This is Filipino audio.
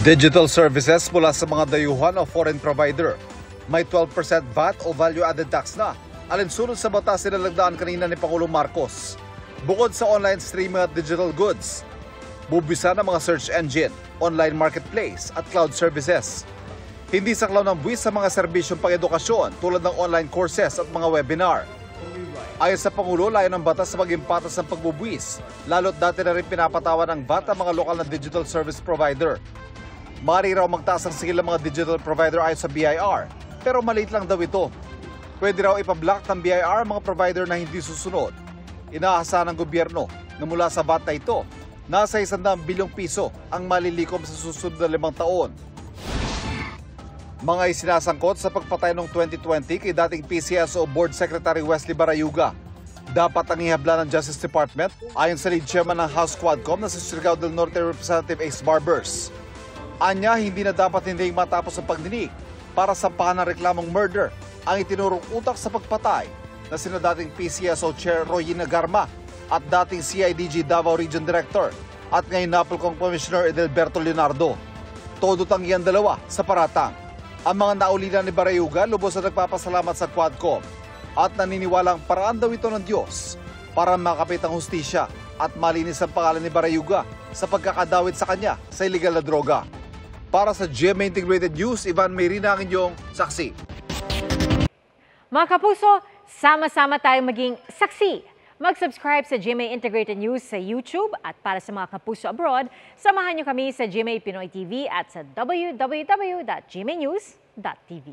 Digital services mula sa mga dayuhan o foreign provider. May 12% VAT o value-added tax na, alinsunod sa batas sinalagdaan kanina ni Pangulong Marcos. Bukod sa online streaming at digital goods, bubisa ng mga search engine, online marketplace at cloud services. Hindi saklaw ng buwis sa mga serbisyong pang-edukasyon tulad ng online courses at mga webinar. Ayon sa Pangulo, layo ng batas sa maging patas ng pagbubuwis, lalo't dati na rin pinapatawan ng VAT ang mga lokal na digital service provider. Maaari raw magtaas ang sigil ng mga digital provider ayon sa BIR, pero maliit lang daw ito. Pwede raw ipablock ng BIR ang mga provider na hindi susunod. Inaasahan ng gobyerno na mula sa VAT na ito, nasa 100 bilyong piso ang malilikom sa susunod na 5 taon. Mga isinasangkot sa pagpatay noong 2020 kay dating PCSO Board Secretary Wesley Barayuga. Dapat ang ihabla ng Justice Department ayon sa lead chairman ng House Quadcom na si Surigao del Norte Representative Ace Barbers. Anya, hindi na dapat hindi matapos ang pagdinig para sampahan ng reklamong murder ang itinurong utak sa pagpatay na sina dating PCSO Chair Royina Garma at dating CIDG Davao Region Director at ngayon Napolcom Commissioner Edelberto Leonardo. Todo tanggihan dalawa sa paratang. Ang mga naulilan ni Barayuga lubos na nagpapasalamat sa Quadcom at naniniwalang paraan daw ito ng Diyos para makapit ang hustisya at malinis ang pangalan ni Barayuga sa pagkakadawit sa kanya sa illegal na droga. Para sa GMA Integrated News, Ivan Mayrina ang inyong saksi. Mga kapuso, sama-sama tayong maging saksi. Mag-subscribe sa GMA Integrated News sa YouTube at para sa mga kapuso abroad, samahan niyo kami sa GMA Pinoy TV at sa www.gmanews.tv.